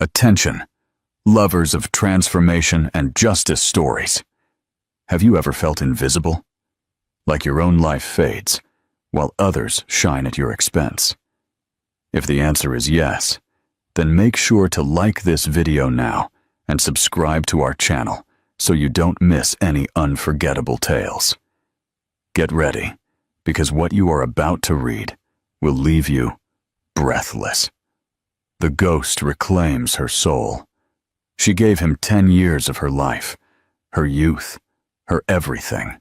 Attention, lovers of transformation and justice stories. Have you ever felt invisible? Like your own life fades, while others shine at your expense? If the answer is yes, then make sure to like this video now and subscribe to our channel so you don't miss any unforgettable tales. Get ready, because what you are about to read will leave you breathless. The ghost reclaims her soul. She gave him 10 years of her life, her youth, her everything.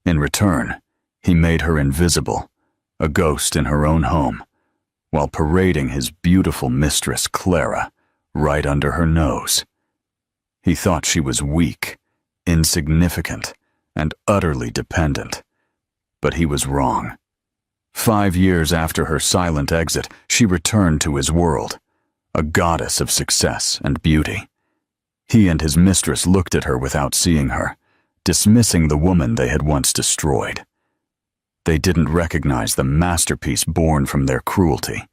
In return, he made her invisible, a ghost in her own home, while parading his beautiful mistress Clara right under her nose. He thought she was weak, insignificant, and utterly dependent. But he was wrong. 5 years after her silent exit, she returned to his world, a goddess of success and beauty. He and his mistress looked at her without seeing her, dismissing the woman they had once destroyed. They didn't recognize the masterpiece born from their cruelty,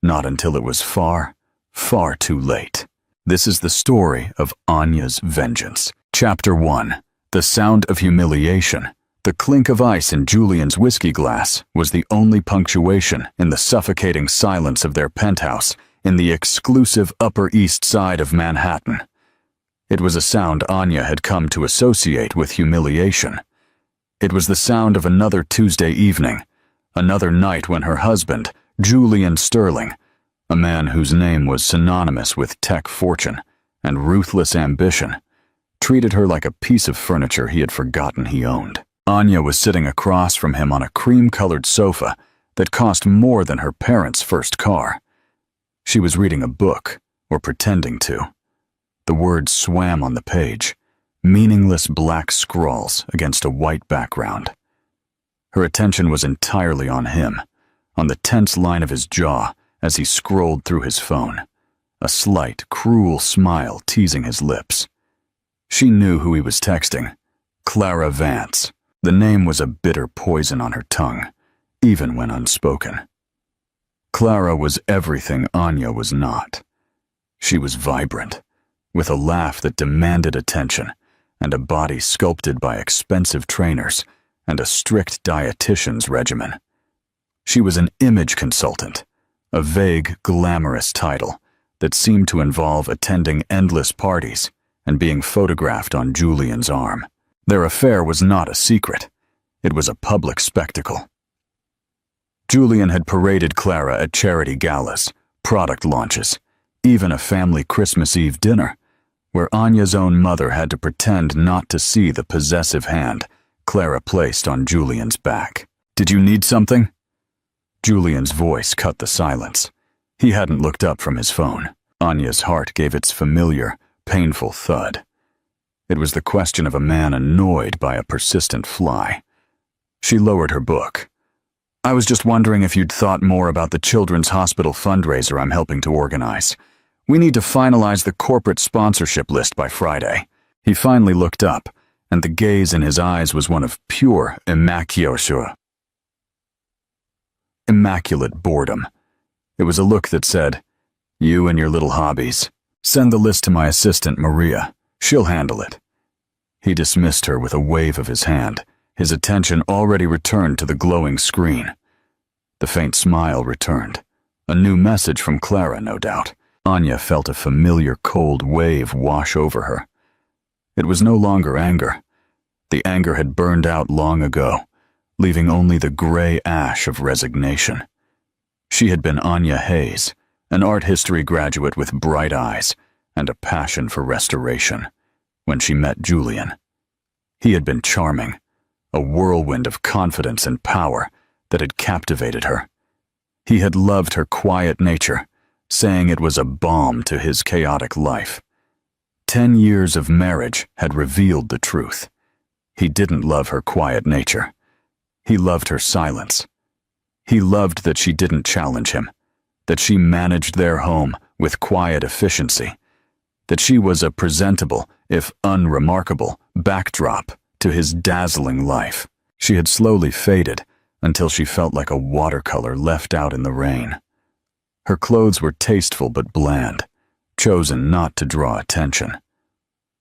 not until it was far, far too late. This is the story of Anya's vengeance. Chapter 1. The Sound of Humiliation. The clink of ice in Julian's whiskey glass was the only punctuation in the suffocating silence of their penthouse in the exclusive Upper East Side of Manhattan. It was a sound Anya had come to associate with humiliation. It was the sound of another Tuesday evening, another night when her husband, Julian Sterling, a man whose name was synonymous with tech fortune and ruthless ambition, treated her like a piece of furniture he had forgotten he owned. Anya was sitting across from him on a cream-colored sofa that cost more than her parents' first car. She was reading a book, or pretending to. The words swam on the page, meaningless black scrawls against a white background. Her attention was entirely on him, on the tense line of his jaw as he scrolled through his phone, a slight, cruel smile teasing his lips. She knew who he was texting: Clara Vance. The name was a bitter poison on her tongue, even when unspoken. Clara was everything Anya was not. She was vibrant, with a laugh that demanded attention, and a body sculpted by expensive trainers and a strict dietitian's regimen. She was an image consultant, a vague, glamorous title that seemed to involve attending endless parties and being photographed on Julian's arm. Their affair was not a secret. It was a public spectacle. Julian had paraded Clara at charity galas, product launches, even a family Christmas Eve dinner, where Anya's own mother had to pretend not to see the possessive hand Clara placed on Julian's back. "Did you need something?" Julian's voice cut the silence. He hadn't looked up from his phone. Anya's heart gave its familiar, painful thud. It was the question of a man annoyed by a persistent fly. She lowered her book. "I was just wondering if you'd thought more about the Children's Hospital fundraiser I'm helping to organize. We need to finalize the corporate sponsorship list by Friday." He finally looked up, and the gaze in his eyes was one of pure, immaculate boredom. It was a look that said, "You and your little hobbies. Send the list to my assistant, Maria. She'll handle it." He dismissed her with a wave of his hand, his attention already returned to the glowing screen. The faint smile returned. A new message from Clara, no doubt. Anya felt a familiar cold wave wash over her. It was no longer anger. The anger had burned out long ago, leaving only the gray ash of resignation. She had been Anya Hayes, an art history graduate with bright eyes and a passion for restoration, when she met Julian. He had been charming, a whirlwind of confidence and power that had captivated her. He had loved her quiet nature, saying it was a balm to his chaotic life. 10 years of marriage had revealed the truth. He didn't love her quiet nature. He loved her silence. He loved that she didn't challenge him, that she managed their home with quiet efficiency, that she was a presentable, if unremarkable, backdrop to his dazzling life. She had slowly faded until she felt like a watercolor left out in the rain. Her clothes were tasteful but bland, chosen not to draw attention.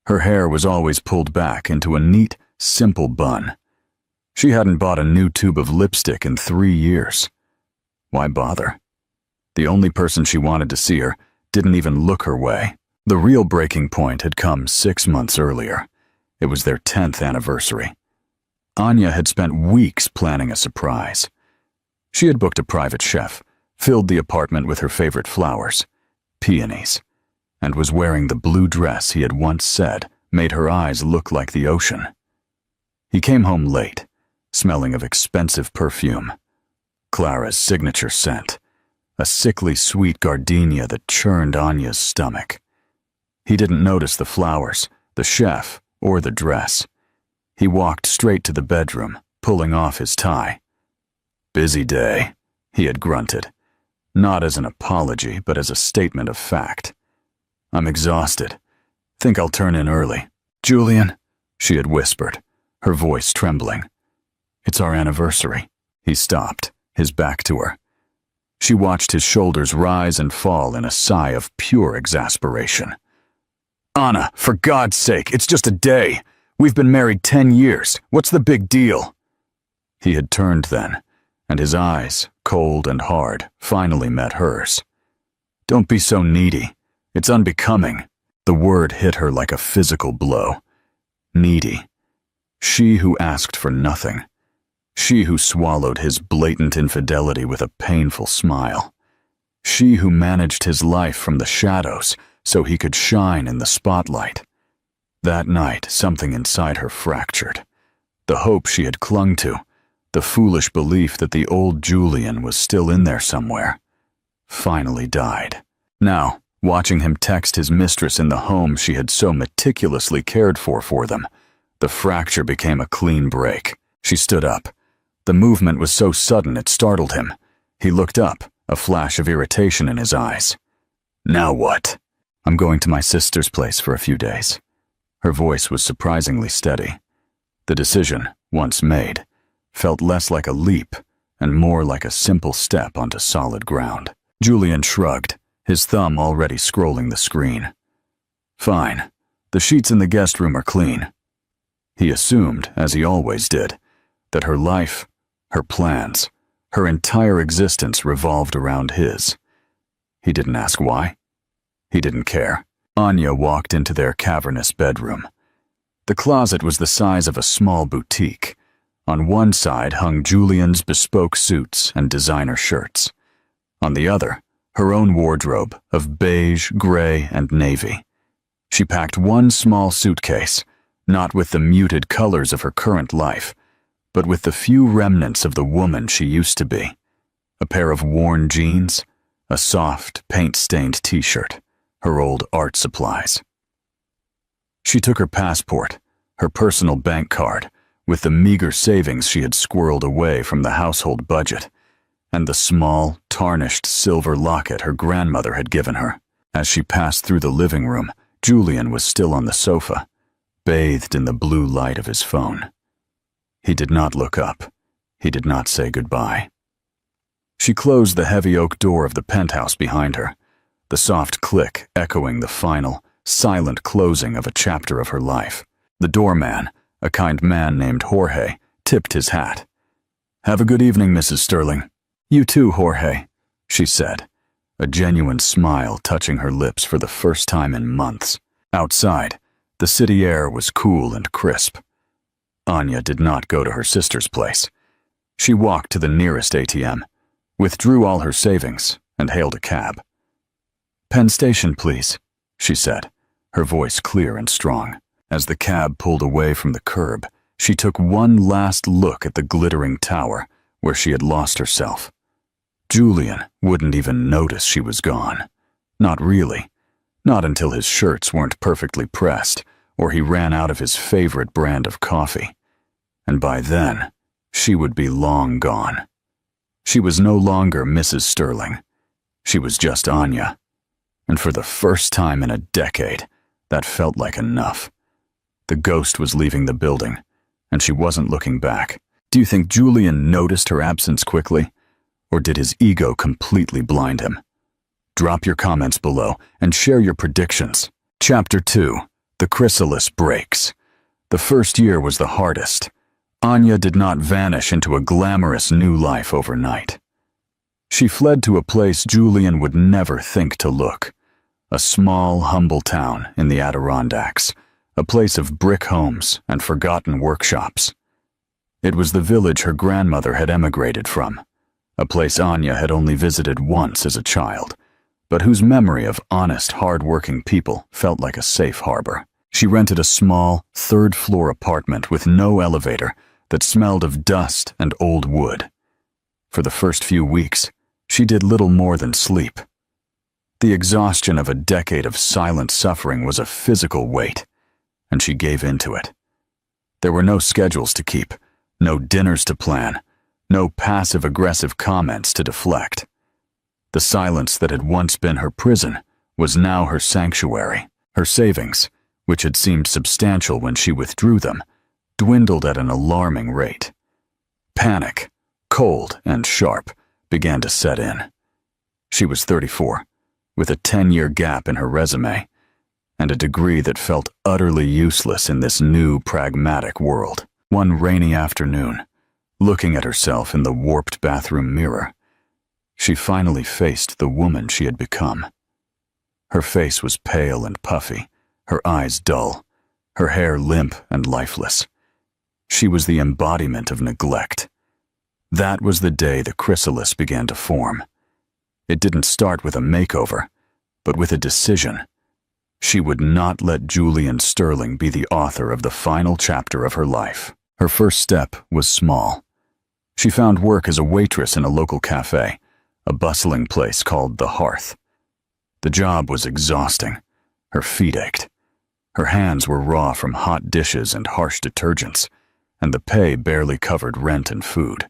Her hair was always pulled back into a neat, simple bun. She hadn't bought a new tube of lipstick in 3 years. Why bother? The only person she wanted to see her didn't even look her way. The real breaking point had come 6 months earlier. It was their 10th anniversary. Anya had spent weeks planning a surprise. She had booked a private chef, filled the apartment with her favorite flowers, peonies, and was wearing the blue dress he had once said made her eyes look like the ocean. He came home late, smelling of expensive perfume, Clara's signature scent, a sickly sweet gardenia that churned Anya's stomach. He didn't notice the flowers, the chef, or the dress. He walked straight to the bedroom, pulling off his tie. "Busy day," he had grunted, not as an apology, but as a statement of fact. "I'm exhausted. Think I'll turn in early." "Julian," she had whispered, her voice trembling. "It's our anniversary." He stopped, his back to her. She watched his shoulders rise and fall in a sigh of pure exasperation. "Anna, for God's sake, it's just a day. We've been married 10 years. What's the big deal?" He had turned then, and his eyes, cold and hard, finally met hers. "Don't be so needy. It's unbecoming." The word hit her like a physical blow. Needy. She who asked for nothing. She who swallowed his blatant infidelity with a painful smile. She who managed his life from the shadows so he could shine in the spotlight. That night, something inside her fractured. The hope she had clung to, the foolish belief that the old Julian was still in there somewhere, finally died. Now, watching him text his mistress in the home she had so meticulously cared for them, the fracture became a clean break. She stood up. The movement was so sudden it startled him. He looked up, a flash of irritation in his eyes. "Now what?" "I'm going to my sister's place for a few days." Her voice was surprisingly steady. The decision, once made, felt less like a leap and more like a simple step onto solid ground. Julian shrugged, his thumb already scrolling the screen. "Fine. The sheets in the guest room are clean." He assumed, as he always did, that her life, her plans, her entire existence revolved around his. He didn't ask why. He didn't care. Anya walked into their cavernous bedroom. The closet was the size of a small boutique. On one side hung Julian's bespoke suits and designer shirts. On the other, her own wardrobe of beige, gray, and navy. She packed one small suitcase, not with the muted colors of her current life, but with the few remnants of the woman she used to be. A pair of worn jeans, a soft, paint-stained t-shirt, her old art supplies. She took her passport, her personal bank card, with the meager savings she had squirreled away from the household budget, and the small, tarnished silver locket her grandmother had given her. As she passed through the living room, Julian was still on the sofa, bathed in the blue light of his phone. He did not look up. He did not say goodbye. She closed the heavy oak door of the penthouse behind her, the soft click echoing the final, silent closing of a chapter of her life. The doorman, a kind man named Jorge, tipped his hat. "Have a good evening, Mrs. Sterling." "You too, Jorge," she said, a genuine smile touching her lips for the first time in months. Outside, the city air was cool and crisp. Anya did not go to her sister's place. She walked to the nearest ATM, withdrew all her savings, and hailed a cab. "Penn Station, please," she said, her voice clear and strong. As the cab pulled away from the curb, she took one last look at the glittering tower where she had lost herself. Julian wouldn't even notice she was gone. Not really. Not until his shirts weren't perfectly pressed, or he ran out of his favorite brand of coffee. And by then, she would be long gone. She was no longer Mrs. Sterling. She was just Anya. And for the first time in a decade, that felt like enough. The ghost was leaving the building, and she wasn't looking back. Do you think Julian noticed her absence quickly, or did his ego completely blind him? Drop your comments below and share your predictions. Chapter 2. The Chrysalis Breaks. The first year was the hardest. Anya did not vanish into a glamorous new life overnight. She fled to a place Julian would never think to look. A small, humble town in the Adirondacks, a place of brick homes and forgotten workshops. It was the village her grandmother had emigrated from, a place Anya had only visited once as a child, but whose memory of honest, hard-working people felt like a safe harbor. She rented a small, third-floor apartment with no elevator that smelled of dust and old wood. For the first few weeks, she did little more than sleep. The exhaustion of a decade of silent suffering was a physical weight, and she gave in to it. There were no schedules to keep, no dinners to plan, no passive-aggressive comments to deflect. The silence that had once been her prison was now her sanctuary. Her savings, which had seemed substantial when she withdrew them, dwindled at an alarming rate. Panic, cold and sharp, began to set in. She was 34, with a 10-year gap in her resume, and a degree that felt utterly useless in this new, pragmatic world. One rainy afternoon, looking at herself in the warped bathroom mirror, she finally faced the woman she had become. Her face was pale and puffy, her eyes dull, her hair limp and lifeless. She was the embodiment of neglect. That was the day the chrysalis began to form. It didn't start with a makeover, but with a decision. She would not let Julian Sterling be the author of the final chapter of her life. Her first step was small. She found work as a waitress in a local cafe, a bustling place called The Hearth. The job was exhausting. Her feet ached. Her hands were raw from hot dishes and harsh detergents, and the pay barely covered rent and food.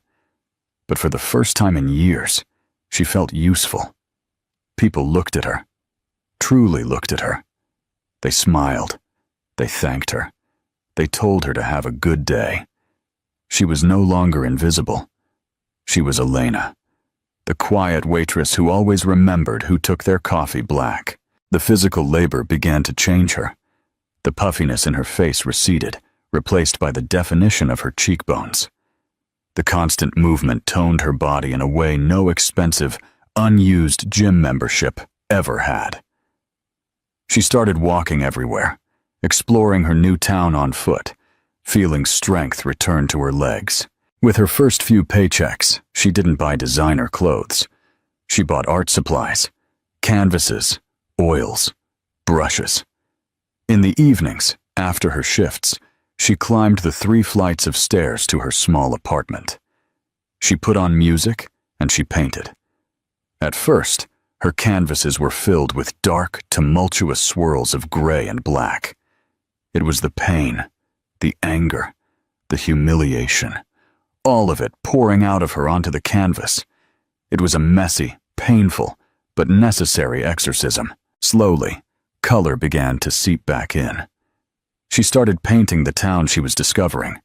But for the first time in years, she felt useful. People looked at her, truly looked at her. They smiled. They thanked her. They told her to have a good day. She was no longer invisible. She was Elena, the quiet waitress who always remembered who took their coffee black. The physical labor began to change her. The puffiness in her face receded, replaced by the definition of her cheekbones. The constant movement toned her body in a way no expensive, unused gym membership ever had. She started walking everywhere, exploring her new town on foot, feeling strength return to her legs. With her first few paychecks, she didn't buy designer clothes. She bought art supplies, canvases, oils, brushes. In the evenings, after her shifts, she climbed the 3 flights of stairs to her small apartment. She put on music and she painted. At first, her canvases were filled with dark, tumultuous swirls of gray and black. It was the pain, the anger, the humiliation, all of it pouring out of her onto the canvas. It was a messy, painful, but necessary exorcism. Slowly, color began to seep back in. She started painting the town she was discovering.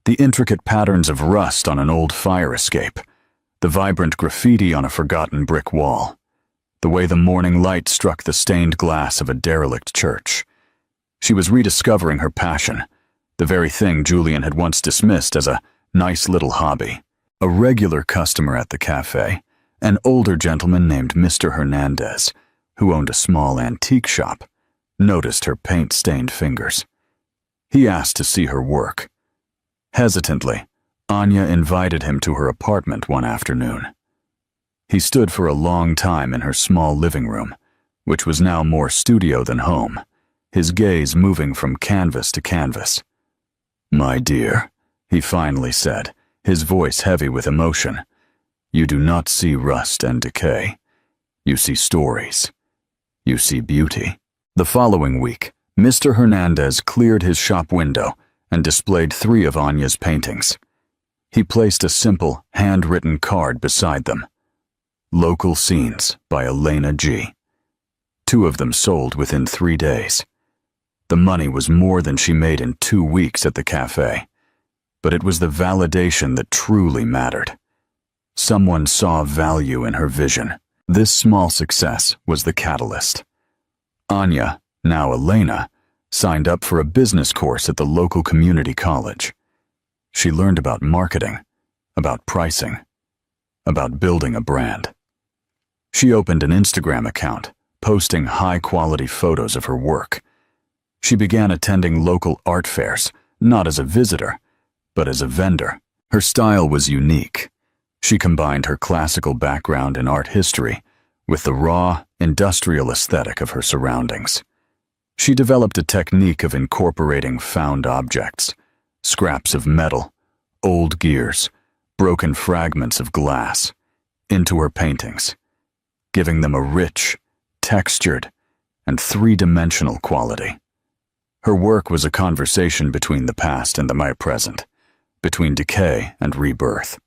The intricate patterns of rust on an old fire escape, the vibrant graffiti on a forgotten brick wall, the way the morning light struck the stained glass of a derelict church. She was rediscovering her passion, the very thing Julian had once dismissed as a nice little hobby. A regular customer at the cafe, an older gentleman named Mr. Hernandez, who owned a small antique shop, noticed her paint-stained fingers. He asked to see her work. Hesitantly, Anya invited him to her apartment one afternoon. He stood for a long time in her small living room, which was now more studio than home, his gaze moving from canvas to canvas. "My dear," he finally said, his voice heavy with emotion, "you do not see rust and decay. You see stories. You see beauty." The following week, Mr. Hernandez cleared his shop window and displayed 3 of Anya's paintings. He placed a simple, handwritten card beside them. Local Scenes by Elena G. 2 of them sold within 3 days. The money was more than she made in 2 weeks at the cafe, but it was the validation that truly mattered. Someone saw value in her vision. This small success was the catalyst. Anya, now Elena, signed up for a business course at the local community college. She learned about marketing, about pricing, about building a brand. She opened an Instagram account, posting high-quality photos of her work. She began attending local art fairs, not as a visitor, but as a vendor. Her style was unique. She combined her classical background in art history with the raw, industrial aesthetic of her surroundings. She developed a technique of incorporating found objects, scraps of metal, old gears, broken fragments of glass, into her paintings, giving them a rich, textured, and three-dimensional quality. Her work was a conversation between the past and the my present, between decay and rebirth.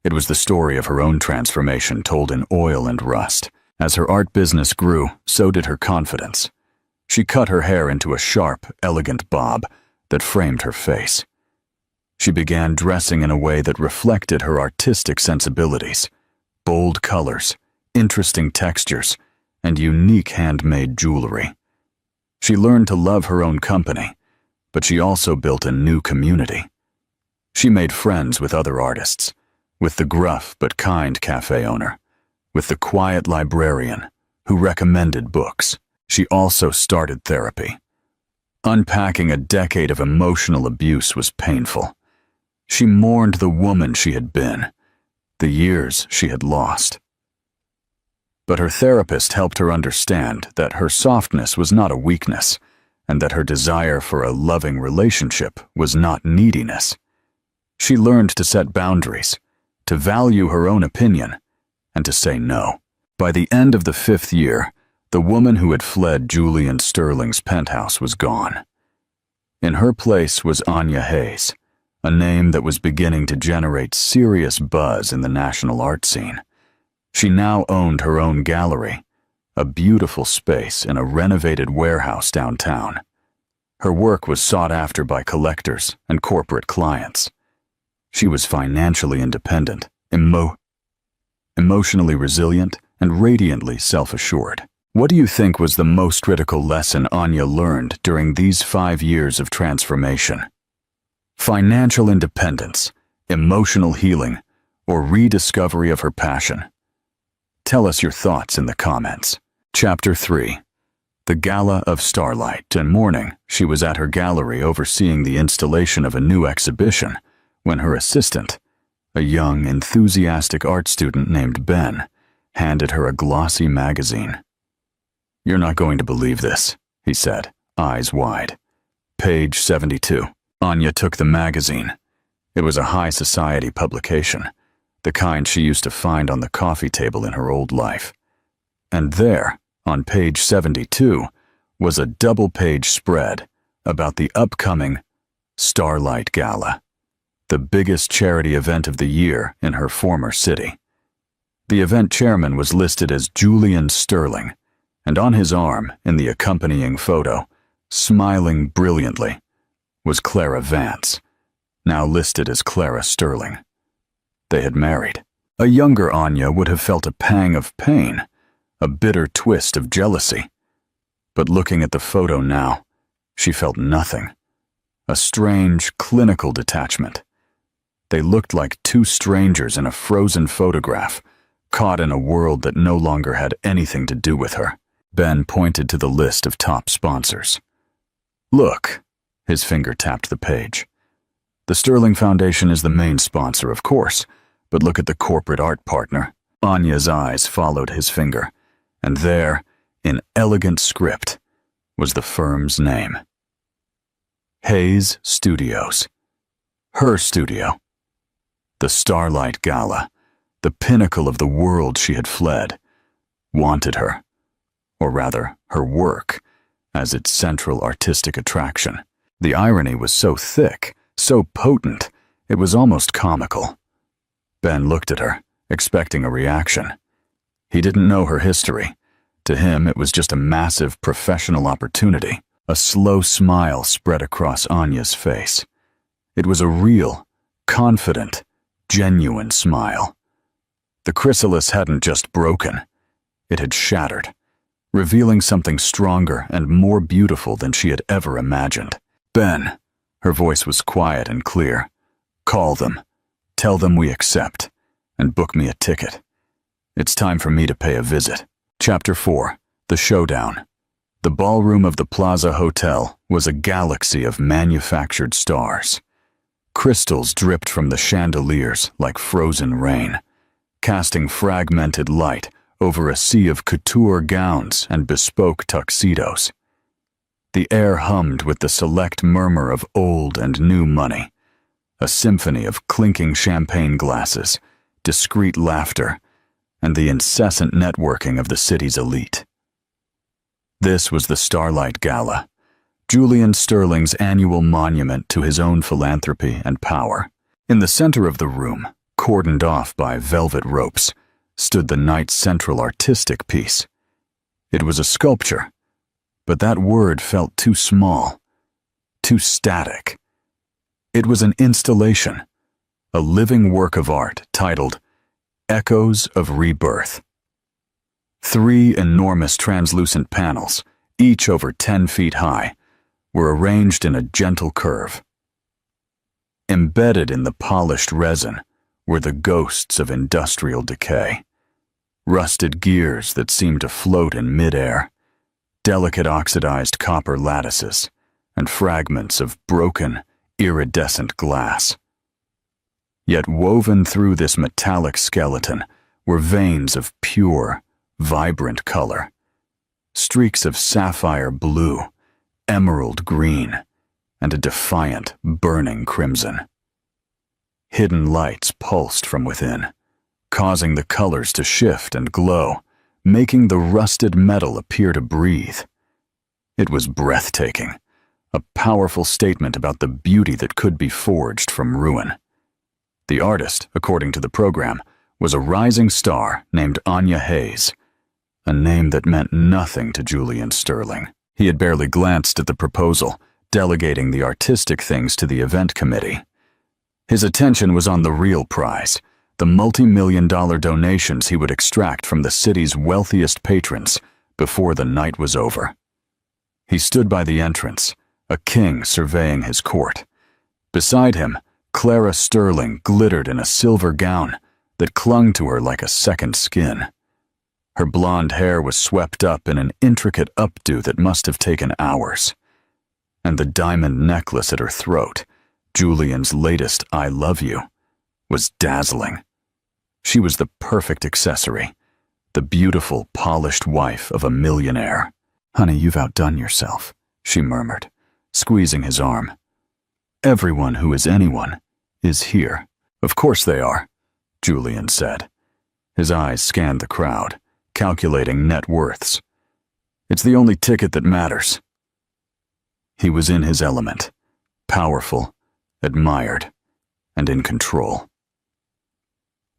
It was the story of her own transformation told in oil and rust. As her art business grew, so did her confidence. She cut her hair into a sharp, elegant bob that framed her face. She began dressing in a way that reflected her artistic sensibilities, bold colors, interesting textures, and unique handmade jewelry. She learned to love her own company, but she also built a new community. She made friends with other artists, with the gruff but kind cafe owner, with the quiet librarian who recommended books. She also started therapy. Unpacking a decade of emotional abuse was painful. She mourned the woman she had been, the years she had lost. But her therapist helped her understand that her softness was not a weakness, and that her desire for a loving relationship was not neediness. She learned to set boundaries, to value her own opinion, and to say no. By the end of the 5th year, the woman who had fled Julian Sterling's penthouse was gone. In her place was Anya Hayes, a name that was beginning to generate serious buzz in the national art scene. She now owned her own gallery, a beautiful space in a renovated warehouse downtown. Her work was sought after by collectors and corporate clients. She was financially independent, emotionally resilient, and radiantly self-assured. What do you think was the most critical lesson Anya learned during these 5 years of transformation? Financial independence, emotional healing, or rediscovery of her passion? Tell us your thoughts in the comments. Chapter 3. The Gala of Starlight. One morning, she was at her gallery overseeing the installation of a new exhibition when her assistant, a young, enthusiastic art student named Ben, handed her a glossy magazine. "You're not going to believe this," he said, eyes wide. Page 72. Anya took the magazine. It was a high society publication, the kind she used to find on the coffee table in her old life. And there, on page 72, was a double-page spread about the upcoming Starlight Gala, the biggest charity event of the year in her former city. The event chairman was listed as Julian Sterling, and on his arm, in the accompanying photo, smiling brilliantly, was Clara Vance, now listed as Clara Sterling. They had married. A younger Anya would have felt a pang of pain, a bitter twist of jealousy. But looking at the photo now, she felt nothing. A strange, clinical detachment. They looked like two strangers in a frozen photograph, caught in a world that no longer had anything to do with her. Ben pointed to the list of top sponsors. "Look," his finger tapped the page. "The Sterling Foundation is the main sponsor, of course, but look at the corporate art partner." Anya's eyes followed his finger, and there, in elegant script, was the firm's name. Hayes Studios. Her studio. The Starlight Gala, the pinnacle of the world she had fled, wanted her, or rather, her work, as its central artistic attraction. The irony was so thick, so potent, it was almost comical. Ben looked at her, expecting a reaction. He didn't know her history. To him, it was just a massive professional opportunity. A slow smile spread across Anya's face. It was a real, confident, genuine smile. The chrysalis hadn't just broken, it had shattered, revealing something stronger and more beautiful than she had ever imagined. "Ben," her voice was quiet and clear, "call them, tell them we accept, and book me a ticket. It's time for me to pay a visit." Chapter 4. The Showdown. The ballroom of the Plaza Hotel was a galaxy of manufactured stars. Crystals dripped from the chandeliers like frozen rain, casting fragmented light over a sea of couture gowns and bespoke tuxedos. The air hummed with the select murmur of old and new money, a symphony of clinking champagne glasses, discreet laughter, and the incessant networking of the city's elite. This was the Starlight Gala, Julian Sterling's annual monument to his own philanthropy and power. In the center of the room, cordoned off by velvet ropes, stood the night's central artistic piece. It was a sculpture, but that word felt too small, too static. It was an installation, a living work of art titled Echoes of Rebirth. 3 enormous translucent panels, each over 10 feet high, were arranged in a gentle curve. Embedded in the polished resin were the ghosts of industrial decay. Rusted gears that seemed to float in midair, delicate oxidized copper lattices, and fragments of broken, iridescent glass. Yet woven through this metallic skeleton were veins of pure, vibrant color, streaks of sapphire blue, emerald green, and a defiant, burning crimson. Hidden lights pulsed from within, causing the colors to shift and glow, making the rusted metal appear to breathe. It was breathtaking, a powerful statement about the beauty that could be forged from ruin. The artist, according to the program, was a rising star named Anya Hayes, a name that meant nothing to Julian Sterling. He had barely glanced at the proposal, delegating the artistic things to the event committee. His attention was on the real prize, the multi-million-dollar donations he would extract from the city's wealthiest patrons before the night was over. He stood by the entrance, a king surveying his court. Beside him, Clara Sterling glittered in a silver gown that clung to her like a second skin. Her blonde hair was swept up in an intricate updo that must have taken hours. And the diamond necklace at her throat, Julian's latest "I love you," was dazzling. She was the perfect accessory, the beautiful, polished wife of a millionaire. "Honey, you've outdone yourself," she murmured, squeezing his arm. "Everyone who is anyone is here." "Of course they are," Julian said. His eyes scanned the crowd, calculating net worths. "It's the only ticket that matters." He was in his element, powerful, admired, and in control.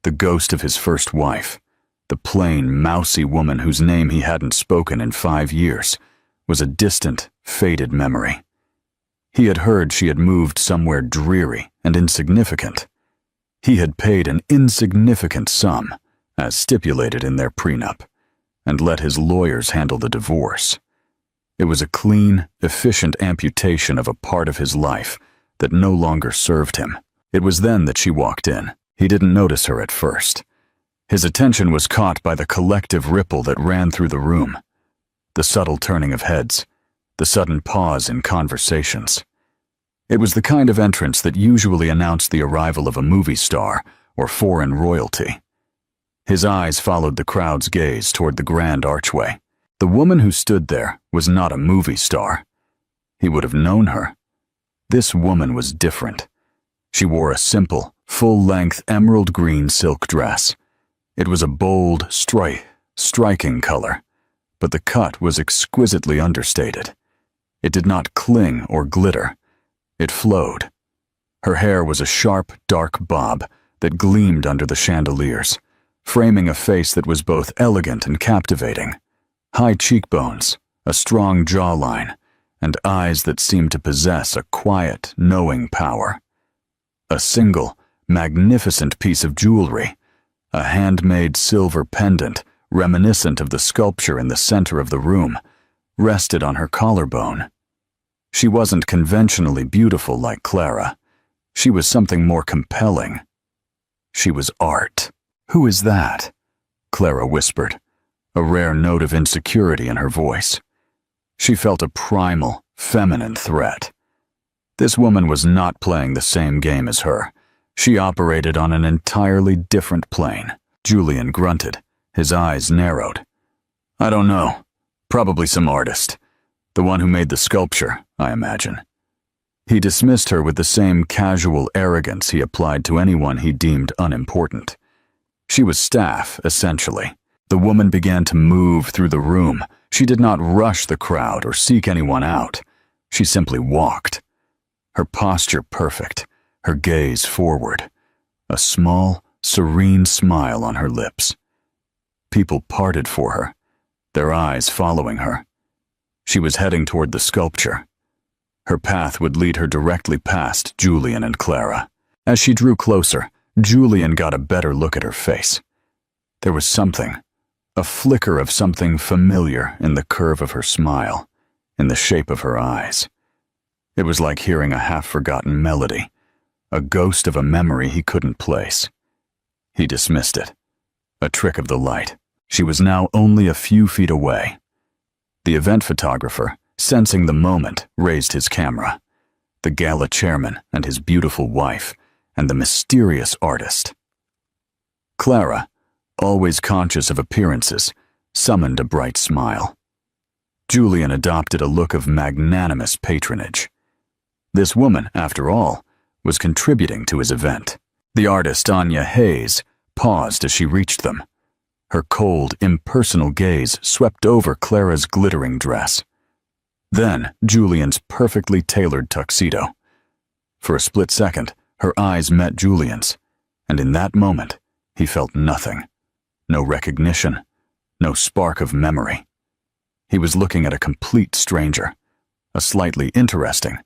The ghost of his first wife, the plain, mousy woman whose name he hadn't spoken in 5 years, was a distant, faded memory. He had heard she had moved somewhere dreary and insignificant. He had paid an insignificant sum, as stipulated in their prenup, and let his lawyers handle the divorce. It was a clean, efficient amputation of a part of his life that no longer served him. It was then that she walked in. He didn't notice her at first. His attention was caught by the collective ripple that ran through the room, the subtle turning of heads, the sudden pause in conversations. It was the kind of entrance that usually announced the arrival of a movie star or foreign royalty. His eyes followed the crowd's gaze toward the grand archway. The woman who stood there was not a movie star. He would have known her. This woman was different. She wore a simple, full-length emerald green silk dress. It was a bold, striking color, but the cut was exquisitely understated. It did not cling or glitter. It flowed. Her hair was a sharp, dark bob that gleamed under the chandeliers, framing a face that was both elegant and captivating. High cheekbones, a strong jawline, and eyes that seemed to possess a quiet, knowing power. A single, magnificent piece of jewelry, a handmade silver pendant reminiscent of the sculpture in the center of the room, rested on her collarbone. She wasn't conventionally beautiful like Clara. She was something more compelling. She was art. "Who is that?" Clara whispered, a rare note of insecurity in her voice. She felt a primal, feminine threat. This woman was not playing the same game as her. She operated on an entirely different plane. Julian grunted, his eyes narrowed. "I don't know. Probably some artist. The one who made the sculpture, I imagine." He dismissed her with the same casual arrogance he applied to anyone he deemed unimportant. She was staff, essentially. The woman began to move through the room. She did not rush the crowd or seek anyone out. She simply walked. Her posture perfect, her gaze forward, a small, serene smile on her lips. People parted for her, their eyes following her. She was heading toward the sculpture. Her path would lead her directly past Julian and Clara. As she drew closer, Julian got a better look at her face. There was something, a flicker of something familiar in the curve of her smile, in the shape of her eyes. It was like hearing a half-forgotten melody, a ghost of a memory he couldn't place. He dismissed it. A trick of the light. She was now only a few feet away. The event photographer, sensing the moment, raised his camera. The gala chairman and his beautiful wife, and the mysterious artist. Clara, always conscious of appearances, summoned a bright smile. Julian adopted a look of magnanimous patronage. This woman, after all, was contributing to his event. The artist, Anya Hayes, paused as she reached them. Her cold, impersonal gaze swept over Clara's glittering dress. Then Julian's perfectly tailored tuxedo. For a split second, her eyes met Julian's, and in that moment, he felt nothing. No recognition, no spark of memory. He was looking at a complete stranger, a slightly interesting,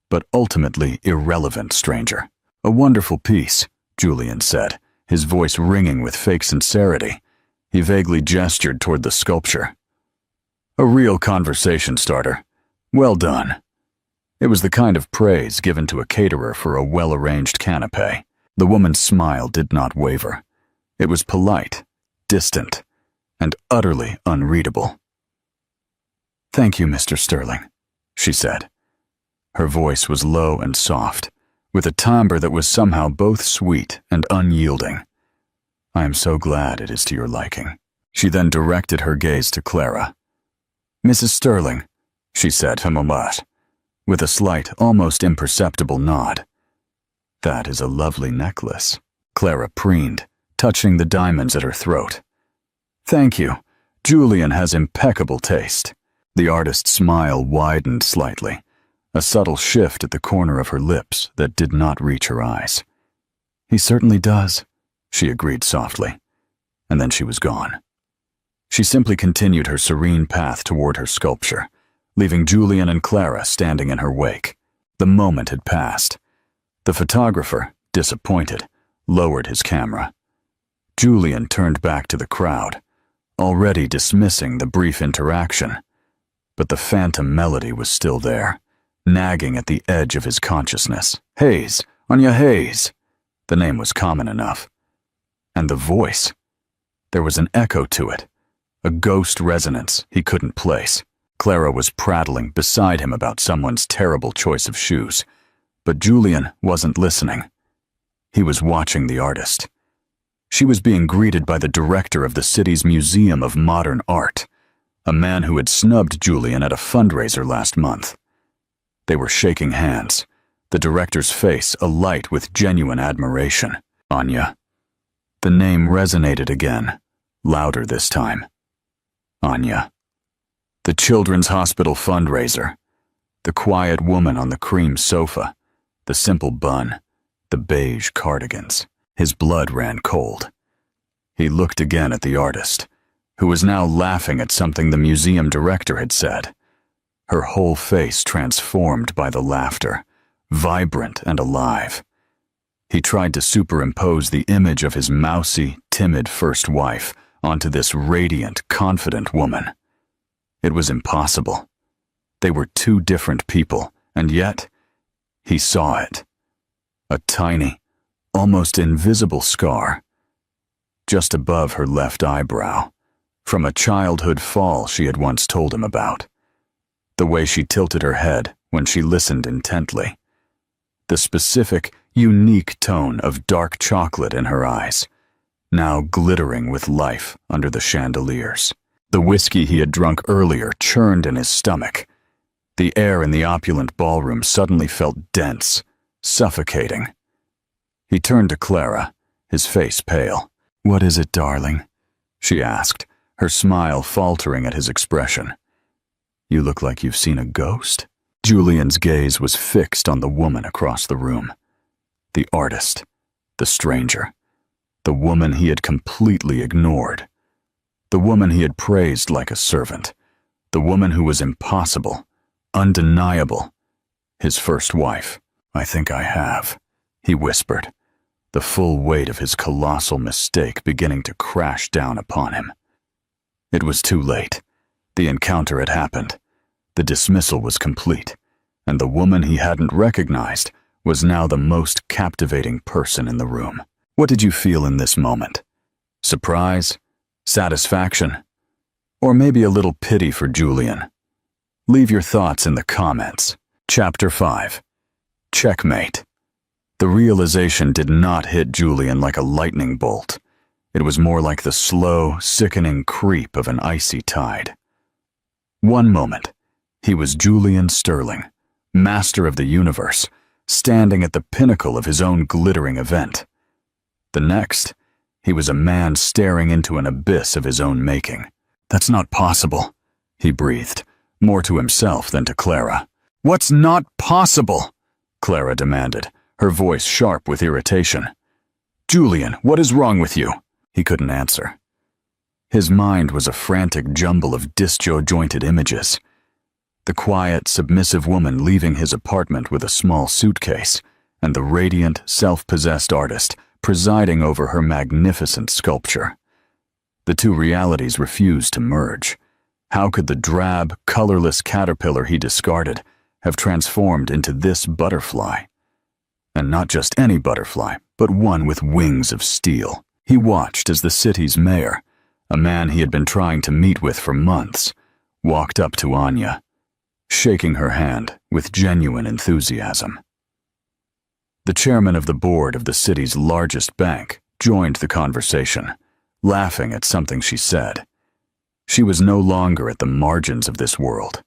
but ultimately irrelevant stranger. "A wonderful piece," Julian said, his voice ringing with fake sincerity. He vaguely gestured toward the sculpture. "A real conversation starter. Well done." It was the kind of praise given to a caterer for a well-arranged canapé. The woman's smile did not waver. It was polite, distant, and utterly unreadable. "Thank you, Mr. Sterling," she said. Her voice was low and soft, with a timbre that was somehow both sweet and unyielding. "I am so glad it is to your liking." She then directed her gaze to Clara. "Mrs. Sterling," she said humourat, with a slight, almost imperceptible nod. "That is a lovely necklace," Clara preened, touching the diamonds at her throat. "Thank you. Julian has impeccable taste." The artist's smile widened slightly, a subtle shift at the corner of her lips that did not reach her eyes. "He certainly does," she agreed softly, and then she was gone. She simply continued her serene path toward her sculpture, leaving Julian and Clara standing in her wake. The moment had passed. The photographer, disappointed, lowered his camera. Julian turned back to the crowd, already dismissing the brief interaction. But the phantom melody was still there, nagging at the edge of his consciousness. Hayes, Anya Hayes. The name was common enough. And the voice. There was an echo to it, a ghost resonance he couldn't place. Clara was prattling beside him about someone's terrible choice of shoes, but Julian wasn't listening. He was watching the artist. She was being greeted by the director of the city's Museum of Modern Art, a man who had snubbed Julian at a fundraiser last month. They were shaking hands, the director's face alight with genuine admiration. Anya. The name resonated again, louder this time. Anya. The Children's Hospital fundraiser. The quiet woman on the cream sofa, the simple bun, the beige cardigans. His blood ran cold. He looked again at the artist, who was now laughing at something the museum director had said. Her whole face transformed by the laughter, vibrant and alive. He tried to superimpose the image of his mousy, timid first wife onto this radiant, confident woman. It was impossible. They were two different people, and yet, he saw it. A tiny, almost invisible scar, just above her left eyebrow, from a childhood fall she had once told him about. The way she tilted her head when she listened intently. The specific, unique tone of dark chocolate in her eyes, now glittering with life under the chandeliers. The whiskey he had drunk earlier churned in his stomach. The air in the opulent ballroom suddenly felt dense, suffocating. He turned to Clara, his face pale. "What is it, darling?" she asked, her smile faltering at his expression. "You look like you've seen a ghost." Julian's gaze was fixed on the woman across the room. The artist, the stranger, the woman he had completely ignored. The woman he had praised like a servant. The woman who was impossible, undeniable. His first wife. "I think I have," he whispered, the full weight of his colossal mistake beginning to crash down upon him. It was too late. The encounter had happened. The dismissal was complete, and the woman he hadn't recognized was now the most captivating person in the room. What did you feel in this moment? Surprise? Satisfaction? Or maybe a little pity for Julian? Leave your thoughts in the comments. Chapter 5. Checkmate. The realization did not hit Julian like a lightning bolt. It was more like the slow, sickening creep of an icy tide. One moment, he was Julian Sterling, master of the universe, standing at the pinnacle of his own glittering event. The next, he was a man staring into an abyss of his own making. "That's not possible," he breathed, more to himself than to Clara. "What's not possible?" Clara demanded, her voice sharp with irritation. "Julian, what is wrong with you?" He couldn't answer. His mind was a frantic jumble of disjointed images. The quiet, submissive woman leaving his apartment with a small suitcase, and the radiant, self-possessed artist presiding over her magnificent sculpture. The two realities refused to merge. How could the drab, colorless caterpillar he discarded have transformed into this butterfly? And not just any butterfly, but one with wings of steel. He watched as the city's mayor, a man he had been trying to meet with for months, walked up to Anya, shaking her hand with genuine enthusiasm. The chairman of the board of the city's largest bank joined the conversation, laughing at something she said. She was no longer at the margins of this world.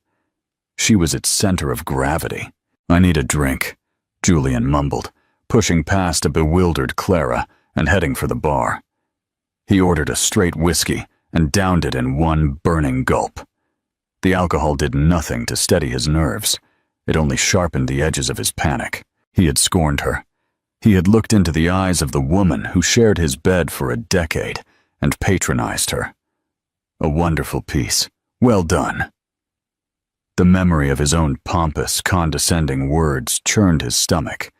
She was its center of gravity. "I need a drink," Julian mumbled, pushing past a bewildered Clara and heading for the bar. He ordered a straight whiskey and downed it in one burning gulp. The alcohol did nothing to steady his nerves. It only sharpened the edges of his panic. He had scorned her. He had looked into the eyes of the woman who shared his bed for a decade and patronized her. A wonderful piece. Well done. The memory of his own pompous, condescending words churned his stomach.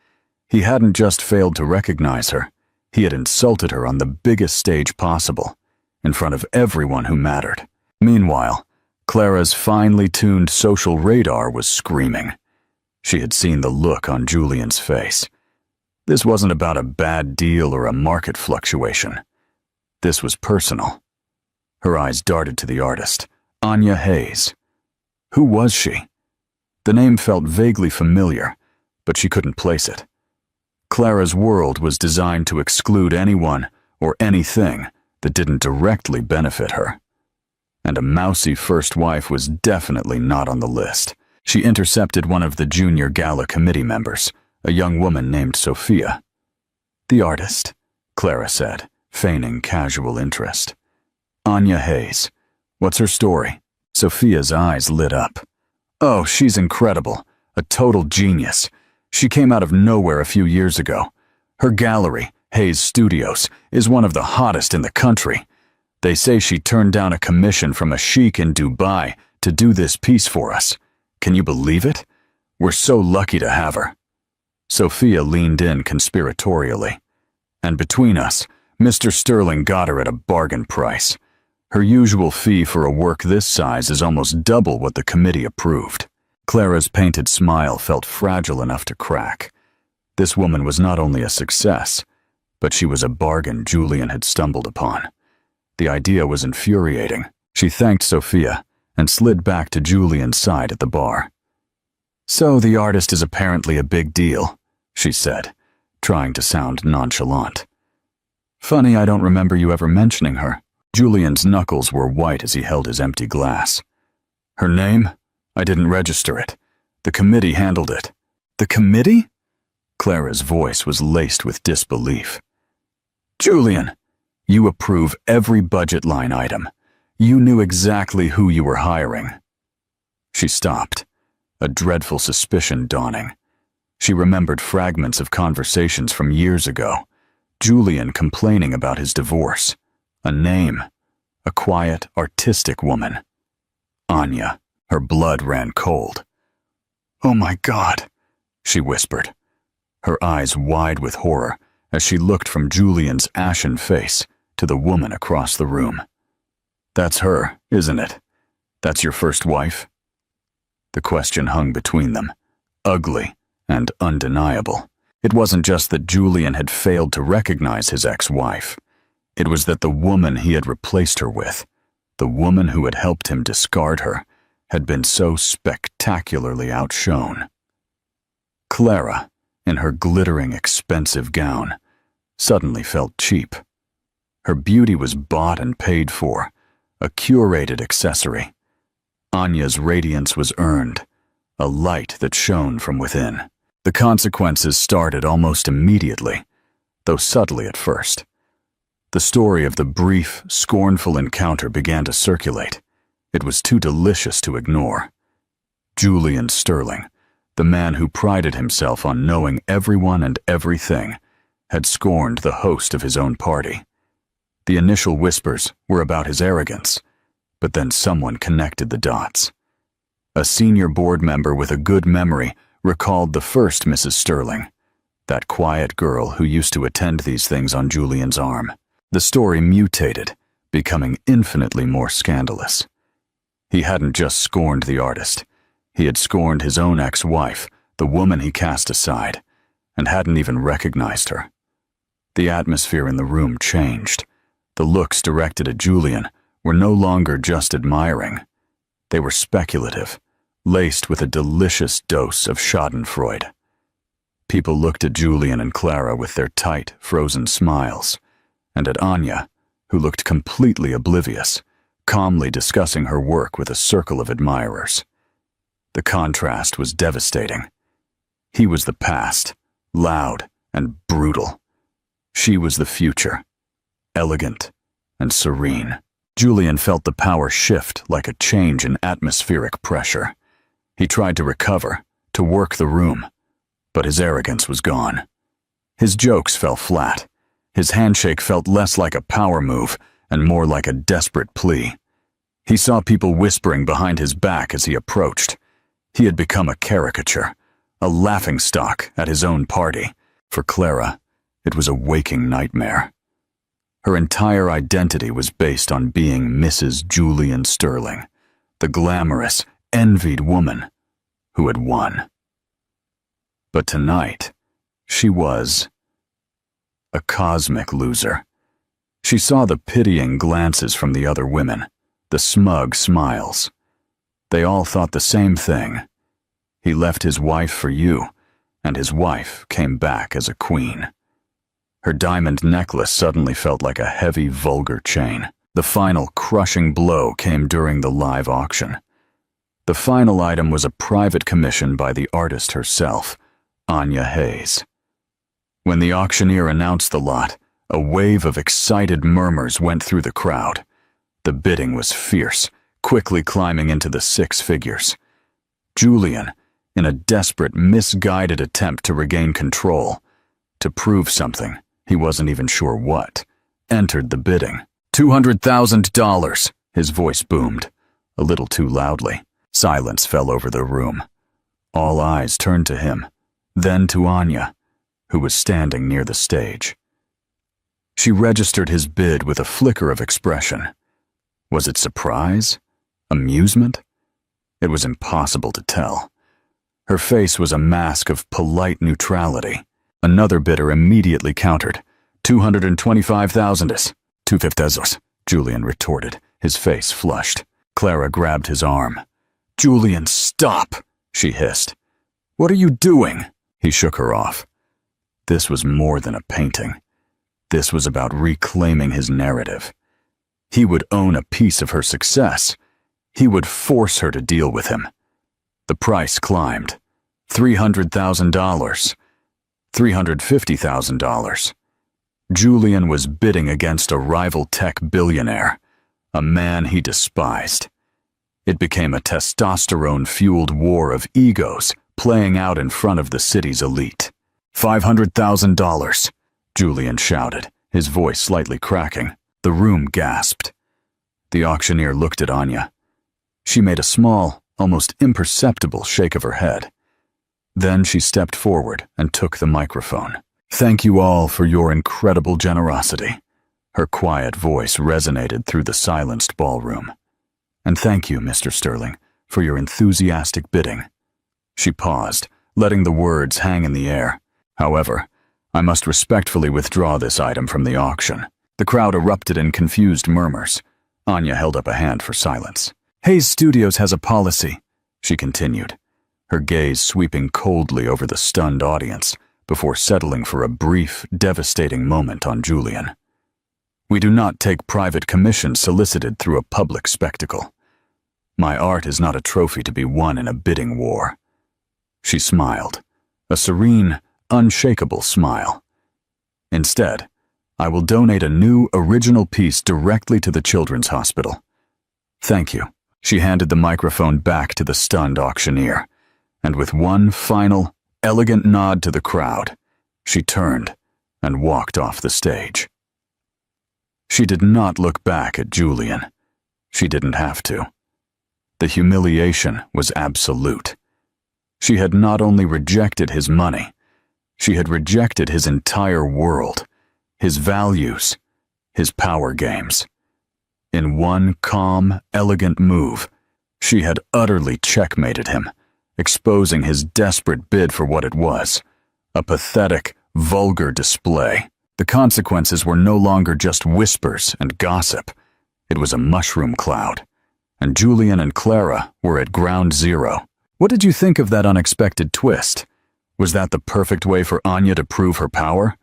He hadn't just failed to recognize her. He had insulted her on the biggest stage possible, in front of everyone who mattered. Meanwhile, Clara's finely tuned social radar was screaming. She had seen the look on Julian's face. This wasn't about a bad deal or a market fluctuation. This was personal. Her eyes darted to the artist, Anya Hayes. Who was she? The name felt vaguely familiar, but she couldn't place it. Clara's world was designed to exclude anyone or anything that didn't directly benefit her. And a mousy first wife was definitely not on the list. She intercepted one of the junior Gala committee members, a young woman named Sophia. "The artist," Clara said, feigning casual interest. "Anya Hayes. What's her story?" Sophia's eyes lit up. "Oh, she's incredible. A total genius. She came out of nowhere a few years ago. Her gallery, Hayes Studios, is one of the hottest in the country. They say she turned down a commission from a sheik in Dubai to do this piece for us. Can you believe it? We're so lucky to have her." Sophia leaned in conspiratorially. "And between us, Mr. Sterling got her at a bargain price. Her usual fee for a work this size is almost double what the committee approved. Clara's painted smile felt fragile enough to crack. This woman was not only a success, but she was a bargain Julian had stumbled upon. The idea was infuriating. She thanked Sophia and slid back to Julian's side at the bar. "So the artist is apparently a big deal," she said, trying to sound nonchalant. "Funny I don't remember you ever mentioning her." Julian's knuckles were white as he held his empty glass. "Her name? I didn't register it. The committee handled it." "The committee?" Clara's voice was laced with disbelief. "Julian, you approve every budget line item. You knew exactly who you were hiring." She stopped, a dreadful suspicion dawning. She remembered fragments of conversations from years ago. Julian complaining about his divorce. A name. A quiet, artistic woman. Anya. Her blood ran cold. "Oh my God," she whispered, her eyes wide with horror as she looked from Julian's ashen face to the woman across the room. "That's her, isn't it? That's your first wife?" The question hung between them, ugly and undeniable. It wasn't just that Julian had failed to recognize his ex-wife. It was that the woman he had replaced her with, the woman who had helped him discard her, had been so spectacularly outshone. Clara, in her glittering, expensive gown, suddenly felt cheap. Her beauty was bought and paid for, a curated accessory. Anya's radiance was earned, a light that shone from within. The consequences started almost immediately, though subtly at first. The story of the brief, scornful encounter began to circulate. It was too delicious to ignore. Julian Sterling, the man who prided himself on knowing everyone and everything, had scorned the host of his own party. The initial whispers were about his arrogance, but then someone connected the dots. A senior board member with a good memory recalled the first Mrs. Sterling, that quiet girl who used to attend these things on Julian's arm. The story mutated, becoming infinitely more scandalous. He hadn't just scorned the artist. He had scorned his own ex-wife, the woman he cast aside, and hadn't even recognized her. The atmosphere in the room changed. The looks directed at Julian were no longer just admiring. They were speculative, laced with a delicious dose of schadenfreude. People looked at Julian and Clara with their tight, frozen smiles, and at Anya, who looked completely oblivious, calmly discussing her work with a circle of admirers. The contrast was devastating. He was the past, loud and brutal. She was the future, elegant and serene. Julian felt the power shift like a change in atmospheric pressure. He tried to recover, to work the room, but his arrogance was gone. His jokes fell flat. His handshake felt less like a power move and more like a desperate plea. He saw people whispering behind his back as he approached. He had become a caricature, a laughingstock at his own party. For Clara, it was a waking nightmare. Her entire identity was based on being Mrs. Julian Sterling, the glamorous, envied woman who had won. But tonight, she was a cosmic loser. She saw the pitying glances from the other women, the smug smiles. They all thought the same thing. He left his wife for you, and his wife came back as a queen. Her diamond necklace suddenly felt like a heavy, vulgar chain. The final crushing blow came during the live auction. The final item was a private commission by the artist herself, Anya Hayes. When the auctioneer announced the lot, a wave of excited murmurs went through the crowd. The bidding was fierce, quickly climbing into the six figures. Julian, in a desperate, misguided attempt to regain control, to prove something, he wasn't even sure what, entered the bidding. $200,000, his voice boomed, a little too loudly. Silence fell over the room. All eyes turned to him, then to Anya, who was standing near the stage. She registered his bid with a flicker of expression. Was it surprise? Amusement? It was impossible to tell. Her face was a mask of polite neutrality. Another bidder immediately countered. 225,000. 250. Julian retorted, his face flushed. Clara grabbed his arm. Julian, stop, she hissed. What are you doing? He shook her off. This was more than a painting. This was about reclaiming his narrative. He would own a piece of her success. He would force her to deal with him. The price climbed. $300,000. $350,000. Julian was bidding against a rival tech billionaire, a man he despised. It became a testosterone-fueled war of egos playing out in front of the city's elite. $500,000, Julian shouted, his voice slightly cracking. The room gasped. The auctioneer looked at Anya. She made a small, almost imperceptible shake of her head. Then she stepped forward and took the microphone. Thank you all for your incredible generosity. Her quiet voice resonated through the silenced ballroom. And thank you, Mr. Sterling, for your enthusiastic bidding. She paused, letting the words hang in the air. However, I must respectfully withdraw this item from the auction. The crowd erupted in confused murmurs. Anya held up a hand for silence. Hayes Studios has a policy, she continued, her gaze sweeping coldly over the stunned audience before settling for a brief, devastating moment on Julian. We do not take private commissions solicited through a public spectacle. My art is not a trophy to be won in a bidding war. She smiled, a serene, unshakable smile. Instead, I will donate a new, original piece directly to the Children's Hospital. Thank you. She handed the microphone back to the stunned auctioneer, and with one final, elegant nod to the crowd, she turned and walked off the stage. She did not look back at Julian. She didn't have to. The humiliation was absolute. She had not only rejected his money, she had rejected his entire world, his values, his power games. In one calm, elegant move, she had utterly checkmated him, exposing his desperate bid for what it was, a pathetic, vulgar display. The consequences were no longer just whispers and gossip. It was a mushroom cloud, and Julian and Clara were at ground zero. What did you think of that unexpected twist? Was that the perfect way for Anya to prove her power?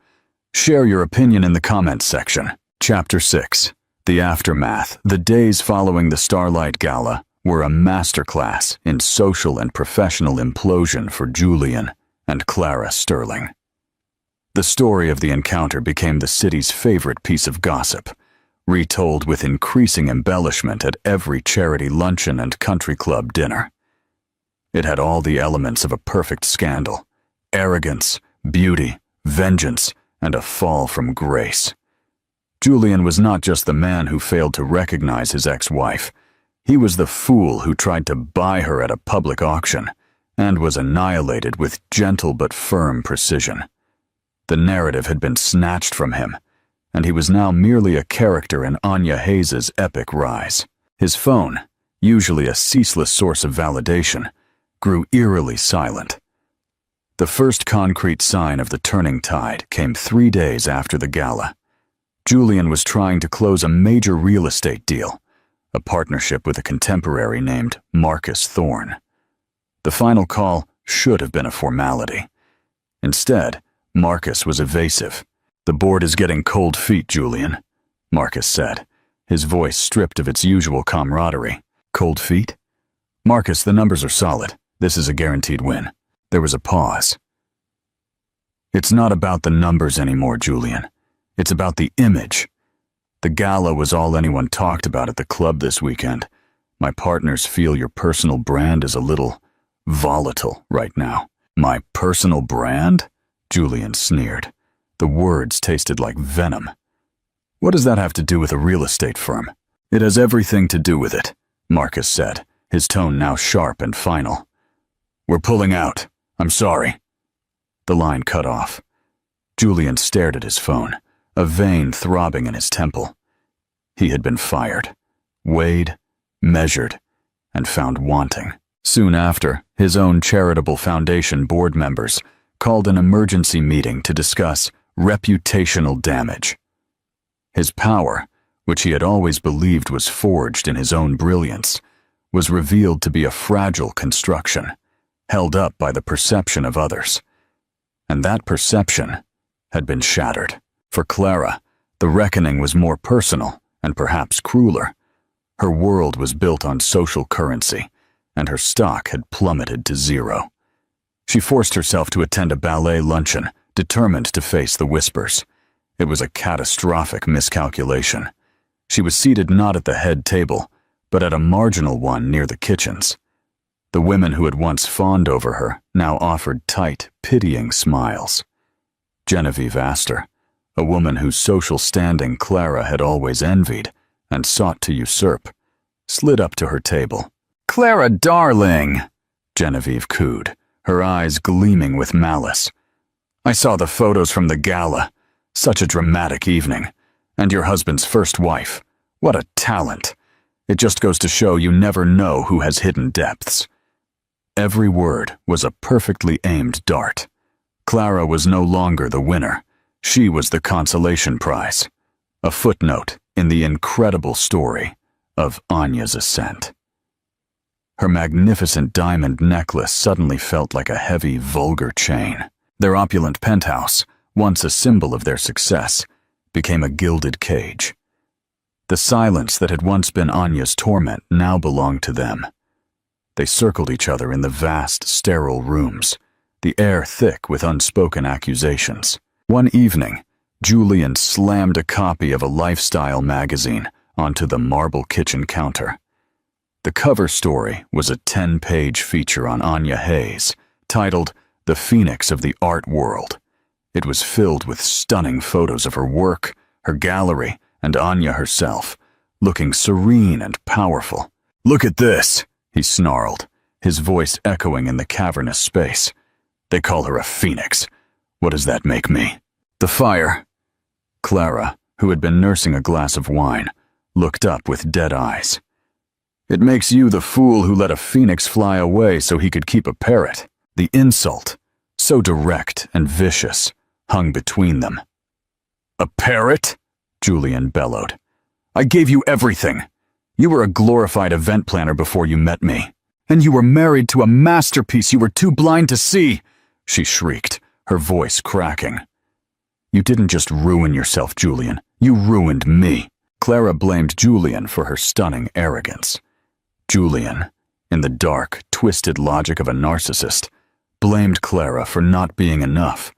Share your opinion in the comments section. Chapter 6. The aftermath, the days following the Starlight Gala, were a masterclass in social and professional implosion for Julian and Clara Sterling. The story of the encounter became the city's favorite piece of gossip, retold with increasing embellishment at every charity luncheon and country club dinner. It had all the elements of a perfect scandal: arrogance, beauty, vengeance, and a fall from grace. Julian was not just the man who failed to recognize his ex-wife. He was the fool who tried to buy her at a public auction and was annihilated with gentle but firm precision. The narrative had been snatched from him, and he was now merely a character in Anya Hayes' epic rise. His phone, usually a ceaseless source of validation, grew eerily silent. The first concrete sign of the turning tide came 3 days after the gala. Julian was trying to close a major real estate deal, a partnership with a contemporary named Marcus Thorne. The final call should have been a formality. Instead, Marcus was evasive. The board is getting cold feet, Julian, Marcus said, his voice stripped of its usual camaraderie. Cold feet? Marcus, the numbers are solid. This is a guaranteed win. There was a pause. It's not about the numbers anymore, Julian. It's about the image. The gala was all anyone talked about at the club this weekend. My partners feel your personal brand is a little volatile right now. My personal brand? Julian sneered. The words tasted like venom. What does that have to do with a real estate firm? It has everything to do with it, Marcus said, his tone now sharp and final. We're pulling out. I'm sorry. The line cut off. Julian stared at his phone, a vein throbbing in his temple. He had been fired. weighed, measured, and found wanting. Soon after, his own charitable foundation board members called an emergency meeting to discuss reputational damage. His power, which he had always believed was forged in his own brilliance, was revealed to be a fragile construction, held up by the perception of others. And that perception had been shattered. For Clara, the reckoning was more personal and perhaps crueler. Her world was built on social currency, and her stock had plummeted to zero. She forced herself to attend a ballet luncheon, determined to face the whispers. It was a catastrophic miscalculation. She was seated not at the head table, but at a marginal one near the kitchens. The women who had once fawned over her now offered tight, pitying smiles. Genevieve Astor, a woman whose social standing Clara had always envied and sought to usurp, slid up to her table. "Clara, darling," Genevieve cooed, her eyes gleaming with malice. "I saw the photos from the gala. Such a dramatic evening. And your husband's first wife. What a talent. It just goes to show you never know who has hidden depths." Every word was a perfectly aimed dart. Clara was no longer the winner. She was the consolation prize, a footnote in the incredible story of Anya's ascent. Her magnificent diamond necklace suddenly felt like a heavy, vulgar chain. Their opulent penthouse, once a symbol of their success, became a gilded cage. The silence that had once been Anya's torment now belonged to them. They circled each other in the vast, sterile rooms, the air thick with unspoken accusations. One evening, Julian slammed a copy of a lifestyle magazine onto the marble kitchen counter. The cover story was a 10-page feature on Anya Hayes, titled "The Phoenix of the Art World." It was filled with stunning photos of her work, her gallery, and Anya herself, looking serene and powerful. "Look at this," he snarled, his voice echoing in the cavernous space. "They call her a phoenix. What does that make me?" "The fire." Clara, who had been nursing a glass of wine, looked up with dead eyes. "It makes you the fool who let a phoenix fly away so he could keep a parrot." The insult, so direct and vicious, hung between them. "A parrot?" Julian bellowed. "I gave you everything. You were a glorified event planner before you met me. And you were married to a masterpiece you were too blind to see," she shrieked, her voice cracking. "You didn't just ruin yourself, Julian. You ruined me." Clara blamed Julian for her stunning arrogance. Julian, in the dark, twisted logic of a narcissist, blamed Clara for not being enough,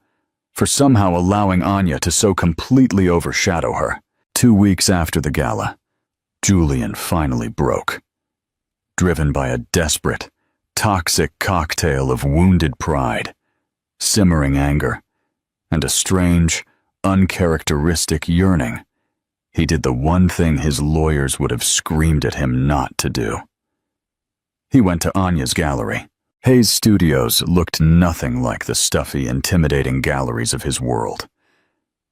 for somehow allowing Anya to so completely overshadow her. 2 weeks after the gala, Julian finally broke. Driven by a desperate, toxic cocktail of wounded pride, simmering anger, and a strange, uncharacteristic yearning, he did the one thing his lawyers would have screamed at him not to do. He went to Anya's gallery. Hayes Studios looked nothing like the stuffy, intimidating galleries of his world.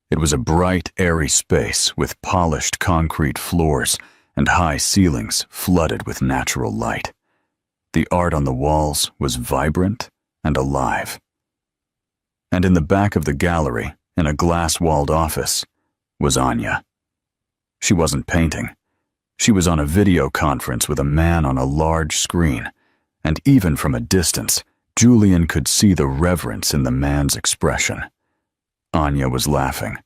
It was a bright, airy space with polished concrete floors and high ceilings flooded with natural light. The art on the walls was vibrant and alive. And in the back of the gallery, in a glass-walled office, was Anya. She wasn't painting. She was on a video conference with a man on a large screen, and even from a distance, Julian could see the reverence in the man's expression. Anya was laughing,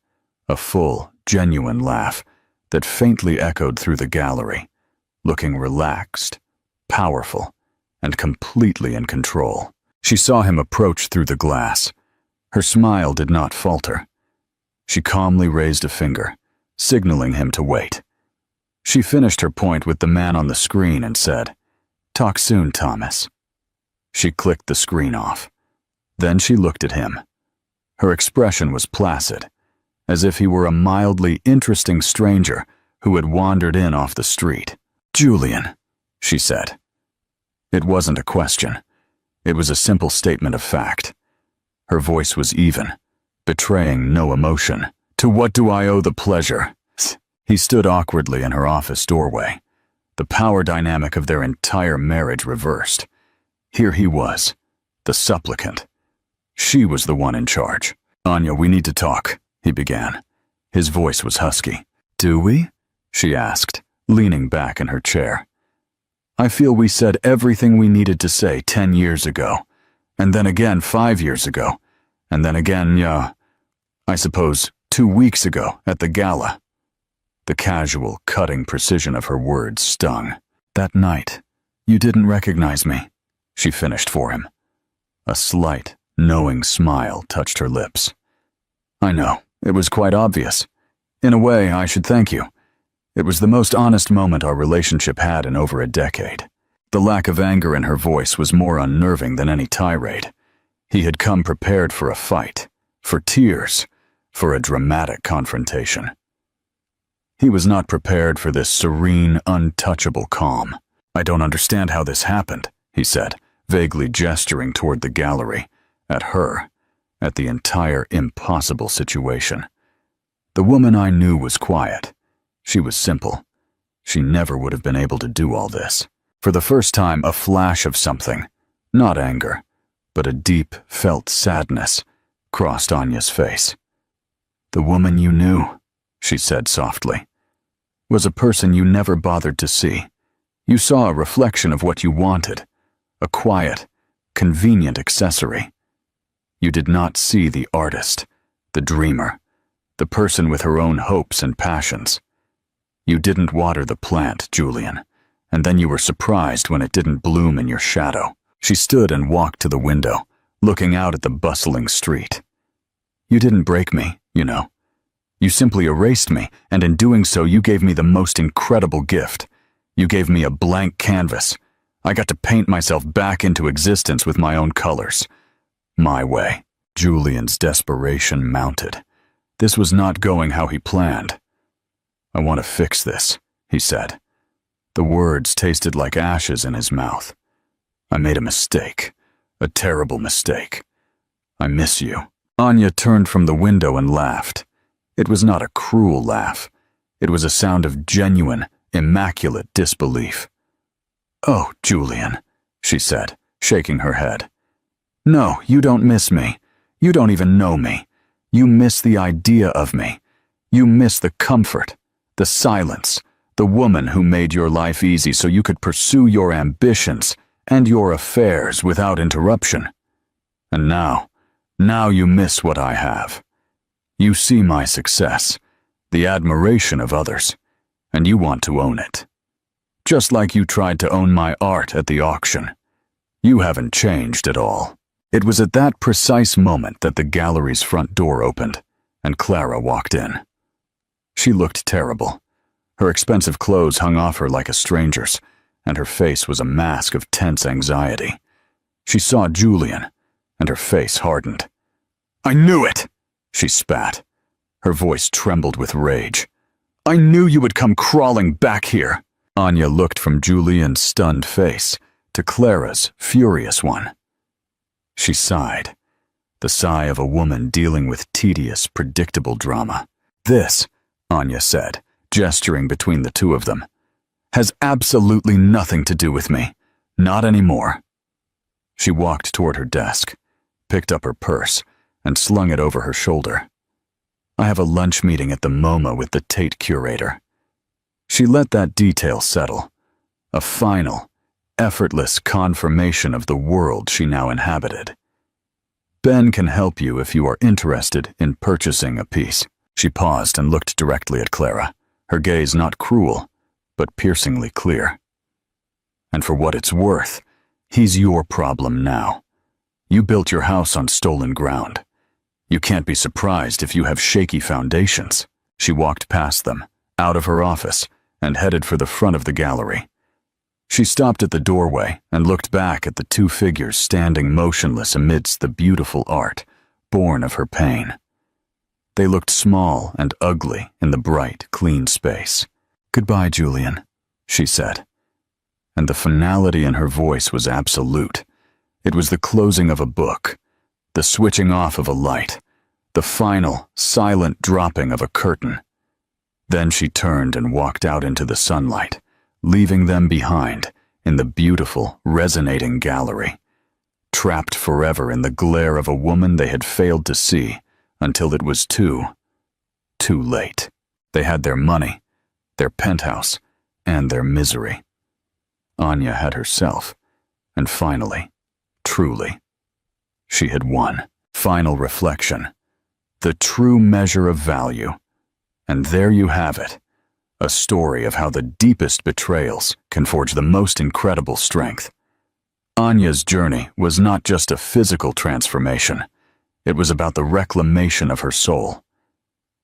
a full, genuine laugh that faintly echoed through the gallery, looking relaxed, powerful, and completely in control. She saw him approach through the glass. Her smile did not falter. She calmly raised a finger, signaling him to wait. She finished her point with the man on the screen and said, "Talk soon, Thomas." She clicked the screen off. Then she looked at him. Her expression was placid, as if he were a mildly interesting stranger who had wandered in off the street. "Julian," she said. It wasn't a question. It was a simple statement of fact. Her voice was even, betraying no emotion. "To what do I owe the pleasure?" He stood awkwardly in her office doorway, The power dynamic of their entire marriage reversed. Here he was, the supplicant. She was the one in charge. "Anya, we need to talk," he began. His voice was husky. "Do we?" she asked, leaning back in her chair. "I feel we said everything we needed to say 10 years ago, and then again 5 years ago, and then again, I suppose 2 weeks ago at the Gala." The casual, cutting precision of her words stung. "That night, you didn't recognize me," she finished for him. A slight, knowing smile touched her lips. "I know, it was quite obvious. In a way, I should thank you. It was the most honest moment our relationship had in over a decade." The lack of anger in her voice was more unnerving than any tirade. He had come prepared for a fight, for tears, for a dramatic confrontation. He was not prepared for this serene, untouchable calm. "I don't understand how this happened," he said, vaguely gesturing toward the gallery, at her, at the entire impossible situation. "The woman I knew was quiet. She was simple. She never would have been able to do all this." For the first time, a flash of something, not anger, but a deep, felt sadness, crossed Anya's face. "The woman you knew," she said softly, "was a person you never bothered to see. You saw a reflection of what you wanted, a quiet, convenient accessory. You did not see the artist, the dreamer, the person with her own hopes and passions. You didn't water the plant, Julian, and then you were surprised when it didn't bloom in your shadow." She stood and walked to the window, looking out at the bustling street. "You didn't break me, you know. You simply erased me, and in doing so you gave me the most incredible gift. You gave me a blank canvas. I got to paint myself back into existence with my own colors. My way." Julian's desperation mounted. This was not going how he planned. "I want to fix this," he said. The words tasted like ashes in his mouth. "I made a mistake, a terrible mistake. I miss you." Anya turned from the window and laughed. It was not a cruel laugh. It was a sound of genuine, immaculate disbelief. "Oh, Julian," she said, shaking her head. "No, you don't miss me. You don't even know me. You miss the idea of me. You miss the comfort, the silence, the woman who made your life easy so you could pursue your ambitions and your affairs without interruption. And now you miss what I have. You see my success, the admiration of others, and you want to own it. Just like you tried to own my art at the auction. You haven't changed at all." It was at that precise moment that the gallery's front door opened, and Clara walked in. She looked terrible. Her expensive clothes hung off her like a stranger's, and her face was a mask of tense anxiety. She saw Julian, and her face hardened. "I knew it!" she spat. Her voice trembled with rage. "I knew you would come crawling back here." Anya looked from Julian's stunned face to Clara's furious one. She sighed, the sigh of a woman dealing with tedious, predictable drama. "This," Anya said, gesturing between the two of them, "has absolutely nothing to do with me. Not anymore." She walked toward her desk, picked up her purse, and slung it over her shoulder. "I have a lunch meeting at the MoMA with the Tate curator." She let that detail settle, a final, effortless confirmation of the world she now inhabited. "Ben can help you if you are interested in purchasing a piece." She paused and looked directly at Clara, her gaze not cruel, but piercingly clear. "And for what it's worth, he's your problem now. You built your house on stolen ground. You can't be surprised if you have shaky foundations." She walked past them, out of her office, and headed for the front of the gallery. She stopped at the doorway and looked back at the two figures standing motionless amidst the beautiful art, born of her pain. They looked small and ugly in the bright, clean space. "Goodbye, Julian," she said. And the finality in her voice was absolute. It was the closing of a book, the switching off of a light, the final, silent dropping of a curtain. Then she turned and walked out into the sunlight, leaving them behind in the beautiful, resonating gallery, trapped forever in the glare of a woman they had failed to see until it was too late. They had their money, their penthouse, and their misery. Anya had herself, and finally, truly, she had won. Final reflection. The true measure of value. And there you have it, a story of how the deepest betrayals can forge the most incredible strength. Anya's journey was not just a physical transformation. It was about the reclamation of her soul.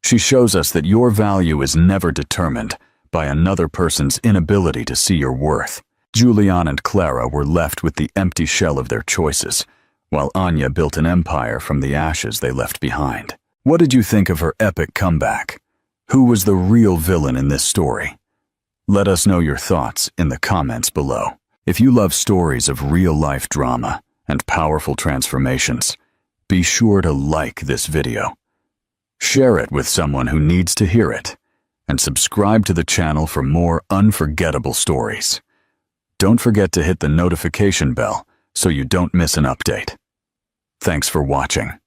She shows us that your value is never determined by another person's inability to see your worth. Julian and Clara were left with the empty shell of their choices, while Anya built an empire from the ashes they left behind. What did you think of her epic comeback? Who was the real villain in this story? Let us know your thoughts in the comments below. If you love stories of real-life drama and powerful transformations, be sure to like this video. Share it with someone who needs to hear it, and subscribe to the channel for more unforgettable stories. Don't forget to hit the notification bell so you don't miss an update. Thanks for watching.